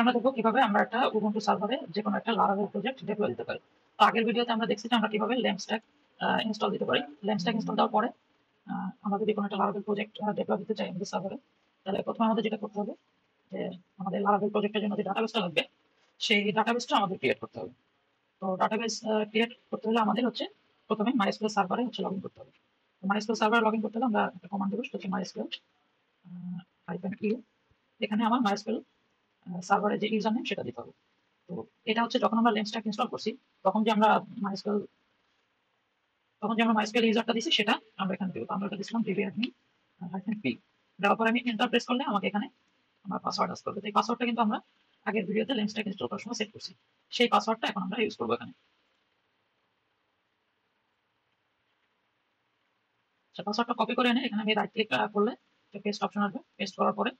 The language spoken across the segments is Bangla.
আমরা দেখবো কিভাবে আমরা একটা উবুন্টু সার্ভারে যে কোনো একটা লারাভেল প্রজেক্ট ডিপ্লয় দিতে পারি। তো আগের ভিডিওতে আমরা দেখছি যে আমরা কিভাবে ল্যাম্প স্ট্যাক ইনস্টল দিতে পারি। ল্যাম্প স্ট্যাক ইনস্টল দেওয়ার পরে আমরা যদি কোনো একটা লারাভেল প্রজেক্ট ডিপ্লয় দিতে চাই আমাদের সার্ভারে, তাহলে প্রথমে আমাদের যেটা করতে হবে যে আমাদের লারাভেল প্রজেক্টের জন্য যে ডাটাবেসটা লাগবে সেই ডাটাবেসটা আমাদের ক্রিয়েট করতে হবে। তো ডাটাবেস ক্রিয়েট করতে হলে আমাদের হচ্ছে প্রথমে মাইএসকিউএল সার্ভারে হচ্ছে লগ ইন করতে হবে। তো মাইএসকিউএল সার্ভারে লগ ইন করতে হলে আমরা একটা কমান্ড দেবো, সেটা হচ্ছে মাইএসকিউএল -u। এখানে আমার মাইএসকিউএল সার্ভারে যে ইউজার নেম সেটা দিতে হবে। তো এটা হচ্ছে যখন আমরা ল্যাম্প স্ট্যাক ইনস্টল করছি তখন যে আমরা মাইএসকিউএল ইউজারটা দিছি সেটা আমরা এখানে দেবো। আমরা এটা দিছিলাম dbadmin -p। দেওয়ার পর আমি এন্টার প্রেস করলে আমাকে এখানে আমার পাসওয়ার্ড আসতে হবে। তো এই পাসওয়ার্ডটা কিন্তু আমরা আগের ভিডিওতে ল্যাম্প স্ট্যাক ইনস্টল করার সময় সেট করছি। সেই পাসওয়ার্ডটা এখন আমরা ইউজ করবো এখানে। পাসওয়ার্ডটা কপি করে এনে এখানে আমি রাইট ক্লিক করলে পেস্ট অপশন আসবে। পেস্ট করার পরে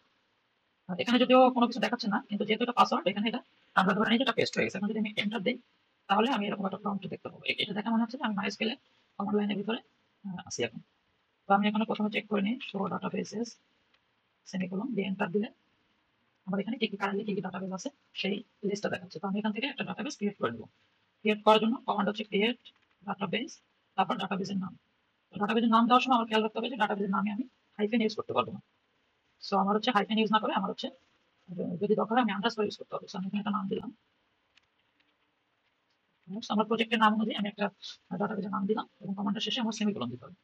এখানে যদিও কোনো কিছু দেখাচ্ছে না, কিন্তু যেহেতু এটা পাসওয়ার্ড এখানে এটা আমরা ধরে নিই যে এটা পেস্ট হয়ে গেছে। এখন যদি আমি এন্টার দিই তাহলে আমি এরকম একটা প্রম্পট দেখতে পাবো। এটা দেখে মনে হচ্ছে যে আমি মাইএসকিউএল এর কমান্ড লাইনের ভিতরে আছি এখন। তো আমি এখানে প্রথমে চেক করে নিই শো ডাটাবেসেস সেমিকোলন দিয়ে এন্টার দিলে আমার এখানে কারেন্টলি কি ডাটাবেস আছে সেই লিস্টটা দেখাচ্ছে। তো আমি এখান থেকে একটা ডাটাবেস ক্রিয়েট করে নেব। ক্রিয়েট করার জন্য কমান্ড হচ্ছে ক্রিয়েট ডাটাবেস, তারপর ডাটাবেসের নাম। ডাটাবেসের নাম দেওয়ার সময় আমার খেয়াল রাখতে হবে যে ডাটাবেসের নামে আমি হাইফেন ইউজ করতে পারবো না। সো আমার হচ্ছে হাইফেন ইউজ না করে আমার হচ্ছে যদি দরকার হয় আমি আন্ডারস্কোর ইউজ করতে হবে। সো আমি এখানে একটা নাম দিলাম। আমার প্রজেক্টের নাম অনুযায়ী আমি একটা ডাটাবেসের নাম দিলাম এবং কমান্ডের শেষে আমার সেমিকোলন দিতে হবে।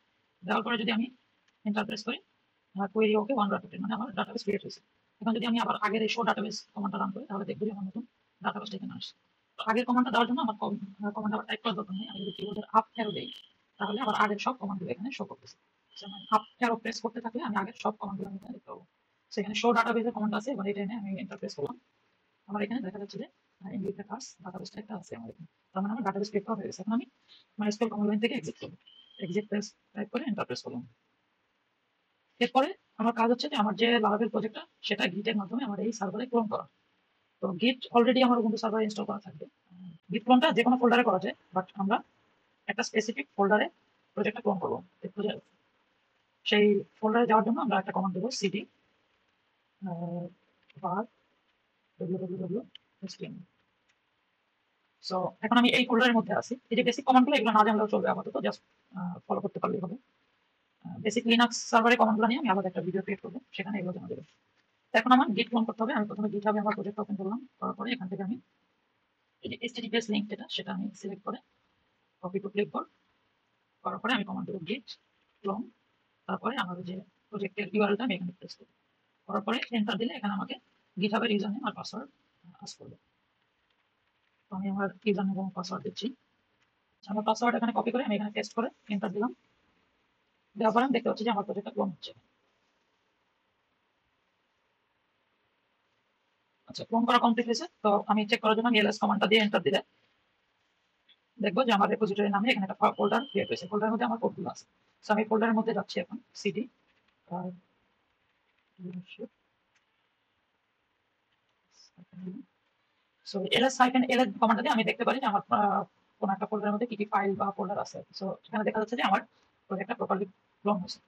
দেওয়ার পরে যদি আমি এন্টার প্রেস করি কোয়েরি ওকে ওয়ান রাউটেড, মানে আমার ডাটাবেস ক্রিয়েট হয়েছে। এখন যদি আমি আবার আগের এই শো ডাটাবেস কমান্ডটা রান করি তাহলে দেখবো যে আমার নতুন ডাটাবেসটা এখানে আসছে। তো আগের কমান্ডটা দেওয়ার জন্য আমার কমান্ড আবার টাইপ করার দরকার নেই। আমি যদি কিবোর্ডের আপ অ্যারো দেই তাহলে আমার আগের সব কমান্ডগুলো এখানে শো করতেছে। আপ অ্যারো প্রেস করতে থাকলে আমি আগের সব কমান্ডগুলো আমি এখানে দেখতে পাবো। সেখানে শো ডাটাবেসের কমান্ড আছে, এবার এটা এনে আমি এন্টার প্রেস করলাম। আমার এখানে দেখা যাচ্ছে যে ইনভিটেড কার্স ডাটাবেসটা একটা আছে আমার এখানে। তার মানে আমার ডাটাবেস ক্রিয়েট করা হয়ে গেছে। এখন আমি মাইএসকিউএল কমান্ড লাইন থেকে এক্সিট করব। এক্সিট প্রেস টাইপ করে এন্টার প্রেস করলাম। এরপরে আমার কাজ হচ্ছে যে আমার যে লারাভেল প্রজেক্টটা সেটা গিটের মাধ্যমে আমার এই সার্ভারে ক্লোন করা। তো গিট অলরেডি আমার উবুন্টু সার্ভারে ইনস্টল করা থাকবে। গিট ক্লোনটা যে কোনো ফোল্ডারে করা যায়, বাট আমরা একটা স্পেসিফিক ফোল্ডারে প্রজেক্টটা ক্লোন করবো। সেই ফোল্ডারে যাওয়ার জন্য আমরা একটা কমান্ড দেবো cd var www.html। সো এখন আমি এই ফোল্ডারের মধ্যে আছি। এই যে বেসিক কমান্ডগুলো এগুলো না জানলেও চলবে, আপাতত জাস্ট ফলো করতে পারলেই হবে। বেসিক লিনাক্স সার্ভারে কমান্ডগুলো নিয়ে আমি আবার একটা ভিডিও ক্রিয়েট করবো, সেখানে এগুলো জানা যাবে। এখন আমার গিট ক্লোন করতে হবে। আমি প্রথমে গিটহাবে আমার প্রজেক্ট ওপেন করলাম। করার পরে এখান থেকে আমি এই যে https লিংক সেটা আমি সিলেক্ট করে কপি টু ক্লিপবোর্ড করার পরে আমি কমান্ড দেবো গিট ক্লোন। তারপরে আমার যে প্রজেক্টের ইউআরএলটা আমি এখানে প্রেস করব। করার পরে এন্টার দিলে এখানে আমাকে গিটহাবের ইউজার নেম আর পাসওয়ার্ড আস্ক করবে। তো আমি আমার ইউজার নেম এবং পাসওয়ার্ড দিচ্ছি। আমার পাসওয়ার্ড এখানে কপি করে আমি এখানে পেস্ট করে এন্টার দিলাম। দেওয়ার পরে আমি দেখতে পাচ্ছি যে আমার প্রজেক্টটা ক্লোন হচ্ছে। আচ্ছা, ক্লোন করা কমপ্লিট হয়েছে। তো আমি চেক করার জন্য এলএস কমান্ডটা দিয়ে এন্টার দিলে দেখবো যে আমার রেপোজিটরি নামে এখানে একটা ফোল্ডার ক্রিয়েট হয়েছে। ফোল্ডারের মধ্যে আমার কোডগুলো আছে। সো আমি ফোল্ডারের মধ্যে যাচ্ছি এখন সিডি সো এলএস এলএস কমান্ডটা দিয়ে আমি দেখতে পারি যে আমার কোন একটা ফোল্ডারের মধ্যে কি কি ফাইল বা ফোল্ডার আছে। সো এখানে দেখা যাচ্ছে যে আমার প্রজেক্টটা প্রপারলি ক্লোন হয়েছে।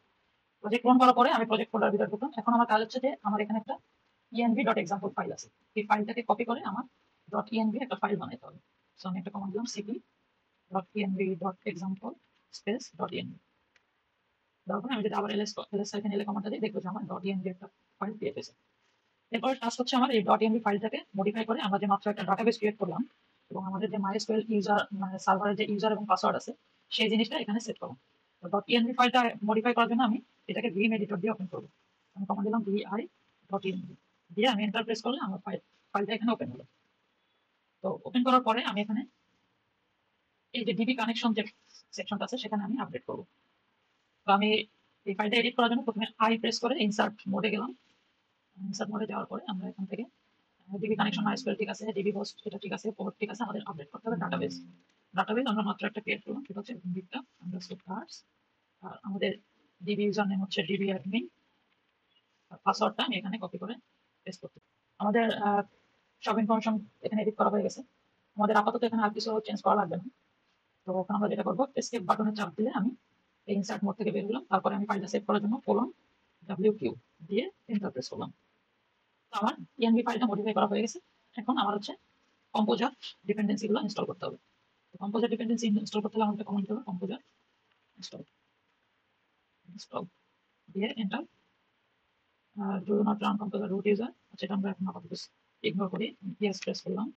প্রজেক্ট ক্লোন করার পরে আমি প্রজেক্ট ফোল্ডার ভিতরে ঢুকলাম। এখন আমার কাজ হচ্ছে যে আমার এখানে একটা env.example ফাইল আছে। এই ফাইলটাকে কপি করে আমার .env একটা ফাইল বানাইতে হবে। সো আমি একটা কমান্ড দিলাম cp.env.example স্পেস .env। তারপরে আমি যদি আবার এলএস কমান্ডটা দিই দেখবো যে আমার .env একটা ফাইল পেয়ে গেছে। এরপর টাস্ক হচ্ছে আমার এই .env ফাইলটাকে মডিফাই করে আমরা যে মাত্র একটা ডাটাবেস ক্রিয়েট করলাম এবং আমাদের যে MySQL ইউজার মানে সার্ভারের যে ইউজার এবং পাসওয়ার্ড আছে সেই জিনিসটা এখানে সেট করব। তো .env ফাইলটা মডিফাই করার জন্য আমি এটাকে vim এডিটর দিয়ে ওপেন করব। আমি কমান্ড দিলাম vi.env দিয়ে আমি এন্টার প্রেস করলে আমার ফাইলটা এখানে ওপেন হলো। তো ওপেন করার পরে আমি এখানে এই যে ডিবি কানেকশন যে সেকশনটা আছে সেখানে আমি আপডেট করব। তো আমি এই ফাইলটা এডিট করার জন্য প্রথমে আই প্রেস করে ইনসার্ট মোডে গেলাম। ইনসার্ট মোডে যাওয়ার পরে আমরা এখান থেকে ডিবি কানেকশন MySQL ঠিক আছে, ডিবি হোস্ট এটা ঠিক আছে, পোর্ট ঠিক আছে, আমাদের আপডেট করতে হবে ডাটাবেস। ডাটাবেস আমরা মাত্র একটা ক্রিয়েট করলাম, সেটা হচ্ছে ভিক্টা আন্ডারস্কোর কার্স। আর আমাদের ডিবি ইউজার নেম হচ্ছে ডিবি অ্যাডমিন। আর পাসওয়ার্ডটা আমি এখানে কপি করে পেস্ট করতে। আমাদের সব ইনফরমেশন এখানে এডিট করা হয়ে গেছে। আমাদের আপাতত এখানে আর কিছু চেঞ্জ করা লাগবে না। তো এখন আমরা যেটা করবো এসকেপ বাটনে চাপ দিলে আমি এই ইনসার্ট মোড থেকে বের হলাম। তারপরে আমি ফাইলটা সেভ করার জন্য :wq দিয়ে এন্টার প্রেস করলাম। তো আমার env ফাইলটা মডিফাই করা হয়ে গেছে। এখন আমার হচ্ছে কম্পোজার ডিপেন্ডেন্সি গুলো ইনস্টল করতে হবে। কম্পোজার ডিপেন্ডেন্সি ইনস্টল করতে হলে আমাদের কমেন্ট করবো কম্পোজার ইনস্টল ইনস্টল দিয়ে enter. Do not run composer root user, যেটা আমরা এখন আপাতত ইগনোর করি, ইয়েস প্রেস করলাম।